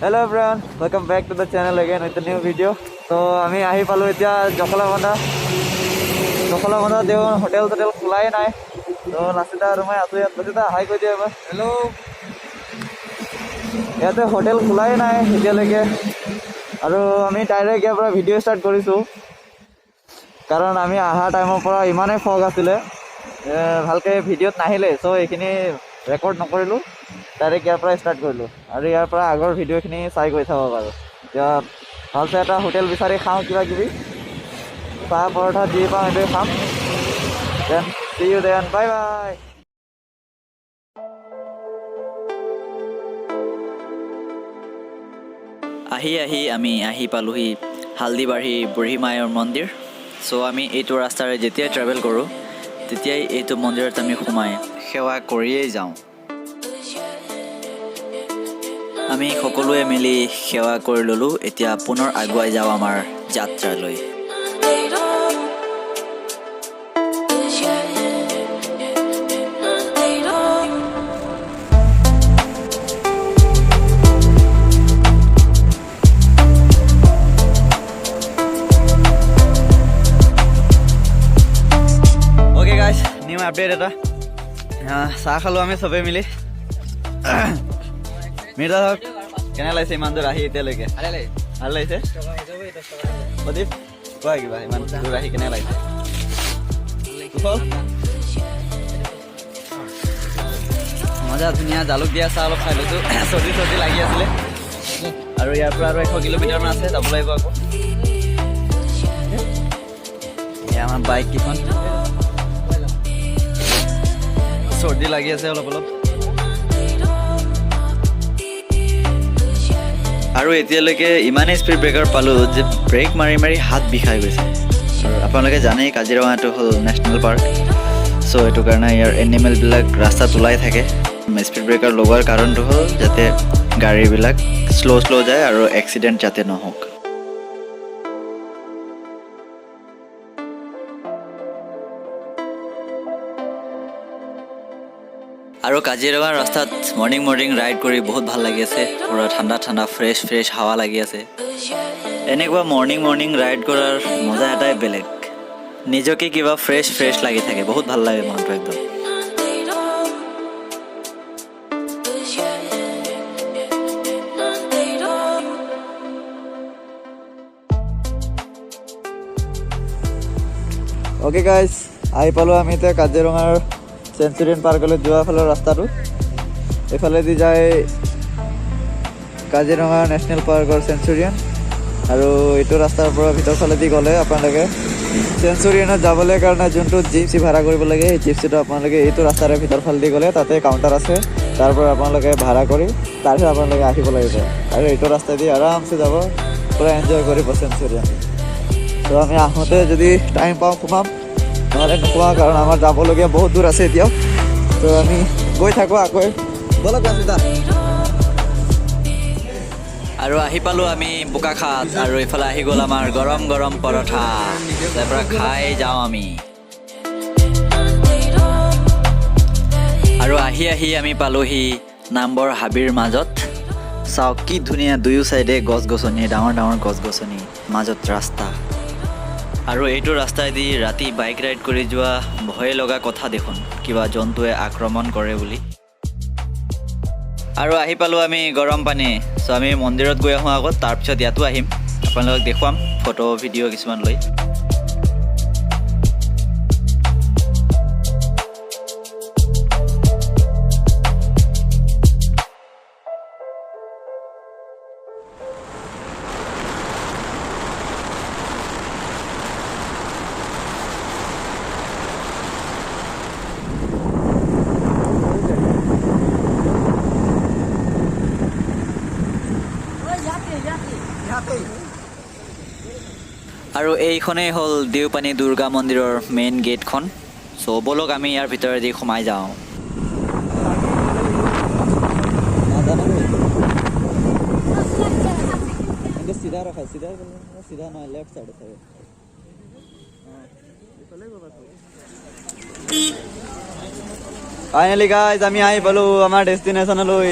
Hello everyone, welcome back to the channel again with a new video. So আমি আহি পালো এতিয়া জখলাবন্ধা দেও হোটেল খোলাই নাই। তো লাচিতা আৰু মই আছো ইয়াত। লাচিতা হাই কৈ দিয়া এবাৰ। হেল্ল'। ইয়াতে হোটেল খোলাই নাই এতিয়ালৈকে আৰু আমি ডাইৰেক্ট ইয়াৰ পৰা ভিডিঅ' ষ্টাৰ্ট কৰিছোঁ কাৰণ আমি অহা টাইমৰ পৰা ইমানেই ফগ আছিলে ভালকৈ ভিডিঅ'ত নাহিলে। চ' এইখিনি ৰেকৰ্ড নকৰিলোঁ, ডাইৰেক্ট ইয়াৰ পৰা ষ্টাৰ্ট কৰিলোঁ আৰু ইয়াৰ পৰা আগৰ ভিডিঅ'খিনি চাই গৈ চাব পাৰোঁ। এতিয়া ভালছে এটা হোটেল বিচাৰি খাওঁ, কিবা কিবি চাহ পৰঠা যি পাওঁ সেইটোৱে খাম। Then see you then, bye bye. আমি আহি পালোহি হালদিবাৰী বুঢ়ী মায়ৰ মন্দিৰ। চ' আমি এইটো ৰাস্তাৰে যেতিয়াই ট্ৰেভেল কৰোঁ তেতিয়াই এইটো মন্দিৰত আমি সোমাই সেৱা কৰিয়েই যাওঁ। আমি সকলোৱে মিলি সেৱা কৰি ল'লোঁ। এতিয়া পুনৰ আগুৱাই যাওঁ আমাৰ যাত্ৰালৈ। অ'কে গাইজ, নিউ আপডেট এটা। চাহ খালোঁ আমি চবেই মিলি। মিৰ্জা হওক কেনে লাগিছে ইমান দূৰ আহি এতিয়ালৈকে? ভাল লাগিছে। প্ৰদীপ কোৱা কিবা, ইমান দূৰ আহি কেনে লাগিছে? মজা ধুনীয়া জালুক দিয়া চাহ অলপ খাই লৈছোঁ। চৰ্দি লাগি আছিলে আৰু ইয়াৰ পৰা আৰু 100 কিলোমিটাৰমান আছে, যাব লাগিব আকৌ। এয়া আমাৰ বাইক কেইখন, চৰ্দি লাগি আছে অলপ অলপ। আৰু এতিয়ালৈকে ইমানেই স্পীড ব্ৰেকাৰ পালোঁ যে ব্ৰেক মাৰি মাৰি হাত বিষাই গৈছে। আৰু আপোনালোকে জানেই কাজিৰঙাটো হ'ল নেশ্যনেল পাৰ্ক। চ' এইটো কাৰণে ইয়াৰ এনিমেলবিলাক ৰাস্তাত ওলাই থাকে। স্পীড ব্ৰেকাৰ লগোৱাৰ কাৰণটো হ'ল যাতে গাড়ীবিলাক শ্ল' যায় আৰু এক্সিডেণ্ট যাতে নহওক। আৰু কাজিৰঙাৰ ৰাস্তাত মৰ্ণিং ৰাইড কৰি বহুত ভাল লাগি আছে। পূৰা ঠাণ্ডা ফ্ৰেছ হাৱা লাগি আছে। এনেকুৱা মৰ্ণিং ৰাইড কৰাৰ মজা এটাই বেলেগ। নিজকে কিবা ফ্ৰেছ লাগি থাকে, বহুত ভাল লাগে মনটো একদম। অ'কে গাইজ, আহি পালোঁ আমি এতিয়া কাজিৰঙাৰ চেঞ্চুৰিয়ান পাৰ্কলৈ যোৱা ফালৰ ৰাস্তাটো। এইফালেদি যায় কাজিৰঙা নেশ্যনেল পাৰ্কৰ চেঞ্চুৰিয়ান, আৰু এইটো ৰাস্তাৰ পৰা ভিতৰ ফালেদি গ'লে আপোনালোকে চেঞ্চুৰিয়ানত যাবলৈ কাৰণে যোনটো জিপচি ভাড়া কৰিব লাগে, সেই জিপচিটো আপোনালোকে এইটো ৰাস্তাৰে ভিতৰ ফালেদি গ'লে তাতে কাউণ্টাৰ আছে, তাৰ পৰা আপোনালোকে ভাড়া কৰি তাৰপিছত আপোনালোকে আহিব লাগিব আৰু এইটো ৰাস্তাইদি আৰামছে যাব, পূৰা এনজয় কৰিব চেঞ্চুৰিয়ান। তো আমি আহোঁতে যদি টাইম পাওঁ সোমাম, নহ'লে নোপোৱা, কাৰণ আমাৰ যাবলগীয়া বহুত দূৰ আছে এতিয়াও। তো আমি গৈ থাকোঁ আকৌ। ব'লক ৰাস্তা। আৰু আহি পালোঁ আমি বোকাখাট, আৰু এইফালে আহি গ'ল আমাৰ গৰম পৰঠা, তাৰ পৰা খাই যাওঁ আমি। আৰু আহি আমি পালোহি নামবৰ হাবিৰ মাজত। চাওক কি ধুনীয়া, দুয়ো চাইডে গছ-গছনি, ডাঙৰ গছ-গছনি, মাজত ৰাস্তা। আৰু এইটো ৰাস্তাইদি ৰাতি বাইক ৰাইড কৰি যোৱা ভয় লগা কথা দেখোন, কিবা জন্তুৱে আক্ৰমণ কৰে বুলি। আৰু আহি পালোঁ আমি গৰমপানী। চ' আমি মন্দিৰত গৈ আহোঁ আগত, তাৰপিছত ইয়াতো আহিম, আপোনালোকক দেখুৱাম ফটো ভিডিঅ' কিছুমান লৈ। আৰু এইখনেই হ'ল দেওপানী দুৰ্গা মন্দিৰৰ মেইন গেটখন। চ' ব'লক আমি ইয়াৰ ভিতৰেদি সোমাই যাওঁ। ফাইনেলি গাইজ আমি আহি পালোঁ আমাৰ ডেষ্টিনেশ্যনলৈ।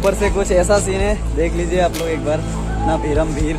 ऊपर से कुछ ऐसा सीन है, देख लीजिए आप लोग एक बार, ना भीरम भीड़।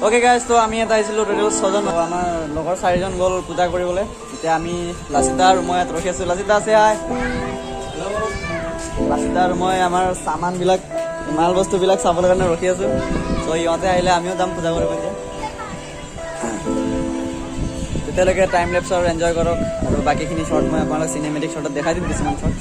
ओके गाइस, तो আমি এটা আহিছিলোঁ টোটেল 6জন, আমাৰ লগৰ 4জন গ'ল পূজা কৰিবলৈ। এতিয়া আমি লাচিতা আৰু মই ইয়াত ৰখি আছোঁ। লাচিতা আছে, হাই। লাচিতা আৰু মই আমাৰ সামানবিলাক, মাল বস্তুবিলাক চাবলৈ কাৰণে ৰখি আছোঁ। চ' ইহঁতে আহিলে আমিও যাম পূজা কৰিব। এতিয়া তেতিয়ালৈকে টাইম লেপছ আৰু এনজয় কৰক, আৰু বাকীখিনি শ্বৰ্ট মই আপোনালোক চিনেমেটিক শ্বৰ্টত দেখাই দিম কিছুমান শ্বৰ্ট।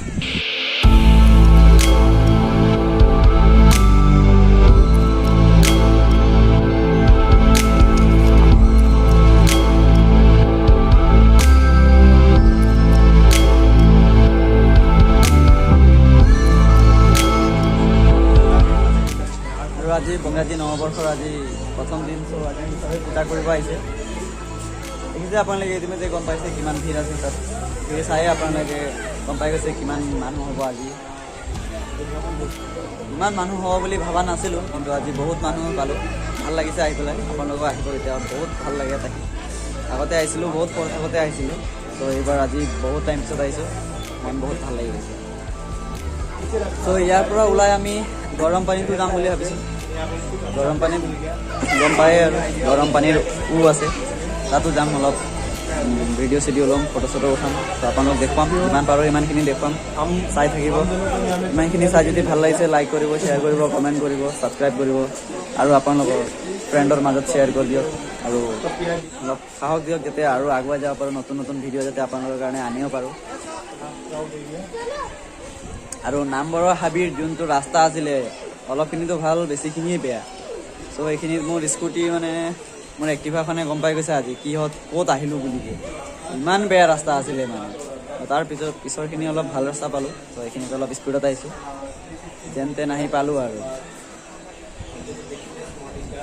আজি বঙালী নৱবৰ্ষৰ আজি প্ৰথম দিন, চ' আজি চবেই পূজা কৰিব আহিছে। দেখিছে আপোনালোকে ইতিমধ্যে গম পাইছে কিমান ভিৰ আছে তাত। ভিৰ চায়ে আপোনালোকে গম পাই গৈছে কিমান মানুহ হ'ব আজি। ইমান মানুহ হ'ব বুলি ভবা নাছিলোঁ, কিন্তু আজি বহুত মানুহ পালোঁ। ভাল লাগিছে আহি পেলাই। আপোনালোকেও আহিব, এতিয়া বহুত ভাল লাগে তাকে। আগতে আহিছিলোঁ, বহুত সৰু থাকোঁতে আহিছিলোঁ, চ' এইবাৰ আজি বহুত টাইম পিছত আহিছোঁ, মন বহুত ভাল লাগি গৈছে। চ' ইয়াৰ পৰা ওলাই আমি গৰম পানীটো যাম বুলি ভাবিছোঁ। গৰম পানীত গম পায় আৰু গৰম পানীৰ আছে, তাতো যাম। অলপ ভিডিঅ' চিডিঅ' ল'ম, ফটো চটো উঠাম। ত' আপোনালোক দেখুৱাম, যিমান পাৰোঁ ইমানখিনি দেখুৱাম, চাই থাকিব। ইমানখিনি চাই যদি ভাল লাগিছে লাইক কৰিব, শ্বেয়াৰ কৰিব, কমেণ্ট কৰিব, ছাবস্ক্ৰাইব কৰিব, আৰু আপোনালোকৰ ফ্ৰেণ্ডৰ মাজত শ্বেয়াৰ কৰি দিয়ক, আৰু অলপ সাহস দিয়ক যাতে আৰু আগুৱাই যাব পাৰোঁ, নতুন নতুন ভিডিঅ' যাতে আপোনালোকৰ কাৰণে আনিব পাৰোঁ। আৰু নামবৰৰ হাবিৰ যোনটো ৰাস্তা আছিলে, অলপখিনিতো ভাল, বেছিখিনিয়ে বেয়া। চ' এইখিনিত মোৰ স্কুটি মানে মোৰ এক্টিভাখনে গম পাই গৈছে আজি ক'ত আহিলোঁ বুলি। ইমান বেয়া ৰাস্তা আছিলে মানে। তাৰ পিছৰখিনি অলপ ভাল ৰাস্তা পালোঁ, চ' এইখিনিত অলপ স্পীডত আহিছোঁ, যেন তেন আহি পালোঁ। আৰু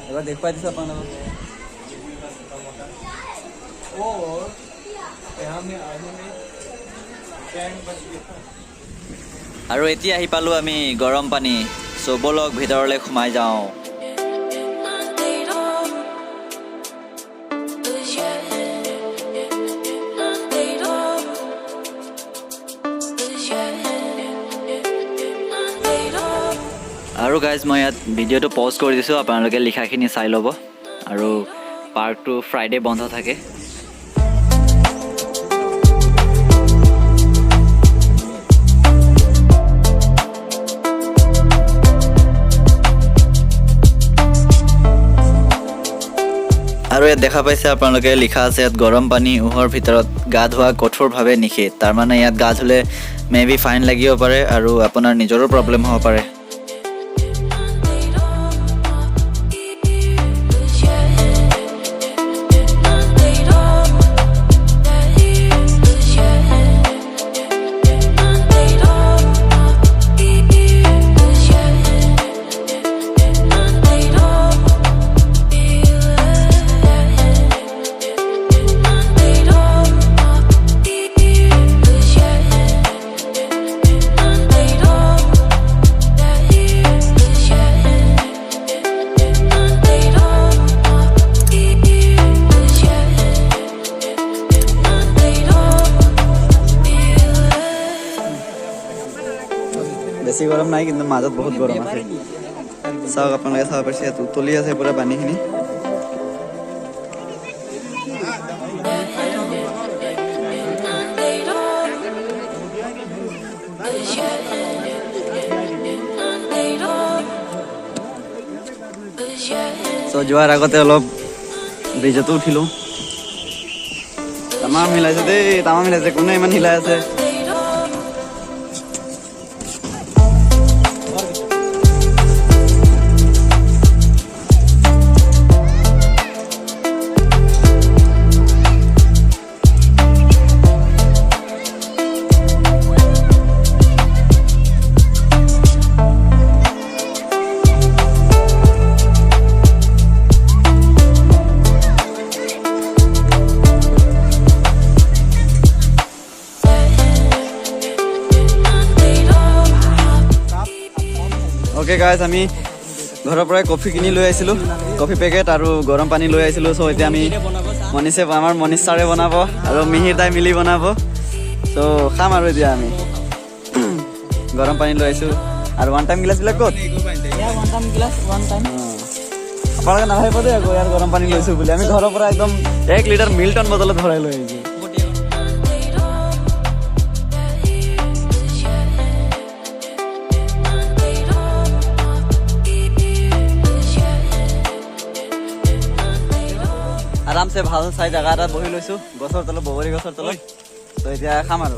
এবাৰ দেখুৱাই দিছোঁ আপোনালোকক। আৰু এতিয়া আহি পালোঁ আমি গৰম পানী। চ' ব'লক ভিতৰলৈ সোমাই যাওঁ। আৰু গাইজ, মই ইয়াত ভিডিঅ'টো পজ কৰি দিছোঁ, আপোনালোকে লিখাখিনি চাই ল'ব। আৰু পাৰ্কটো ফ্ৰাইডে বন্ধ থাকে। আৰু ইয়াত দেখা পাইছে আপোনালোকে, লিখা আছে ইয়াত গৰম পানী উহৰ ভিতৰত গা ধোৱা কঠোৰভাৱে নিষেধ। তাৰমানে ইয়াত গা ধুলে মে বি ফাইন লাগিব পাৰে, আৰু আপোনাৰ নিজৰো প্ৰব্লেম হ'ব পাৰে। বেছি গৰম নাই, কিন্তু মাজত বহুত গৰম আছে। চাওক, আপোনালোকে চাব পাৰিছে, ইয়াত উতলি আছে পুৰা পানীখিনি। চ' যোৱাৰ আগতে অলপ ব্ৰিজতো উঠিলোঁ। তামাম হিলাইছে দেই, তামাম হিলাইছে। কোনে ইমান হিলাই আছে? অ'কে গাইজ আমি ঘৰৰ পৰাই কফি কিনি লৈ আহিছিলোঁ কফি পেকেট আৰু গৰম পানী লৈ আহিছিলোঁ চ' এতিয়া আমি আমাৰ মনীষ ছাৰে বনাব আৰু মিহিৰ দাই মিলি বনাব চ' খাম আৰু এতিয়া আমি গৰম পানী লৈ আহিছোঁ আৰু ওৱান টাইম গিলাচবিলাক ক'ত আপোনালোকে নাভাবিব দেই আকৌ ইয়াৰ গৰম পানী লৈছোঁ বুলি আমি ঘৰৰ পৰা একদম 1 লিটাৰ মিল্টন বটলত ভৰাই লৈ আহিছোঁ আৰামছে ভাল চাই জেগা এটাত বহি লৈছোঁ গছৰ তলত বগৰী গছৰ তলত তো এতিয়া খাম আৰু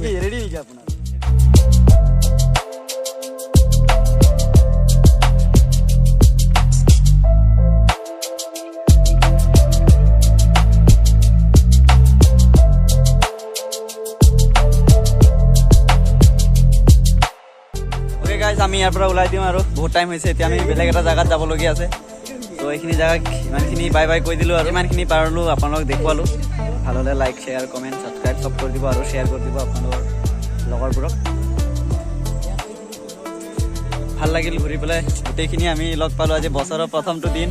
কি ৰেডি নেকি আপোনাৰ আমি ইয়াৰ পৰা ওলাই দিওঁ আৰু বহুত টাইম হৈছে এতিয়া আমি বেলেগ এটা জেগাত যাবলগীয়া আছে তো এইখিনি জেগাক ইমানখিনি বাই বাই কৈ দিলোঁ আৰু ইমানখিনি পাৰিলোঁ আপোনালোকক দেখুৱালোঁ ভাল হ'লে লাইক শ্বেয়াৰ কমেণ্ট ছাবস্ক্ৰাইব চব কৰি দিব আৰু শ্বেয়াৰ কৰি দিব আপোনালোকৰ লগৰবোৰক ভাল লাগিল ঘূৰি পেলাই গোটেইখিনি আমি লগ পালোঁ আজি বছৰৰ প্ৰথমটো দিন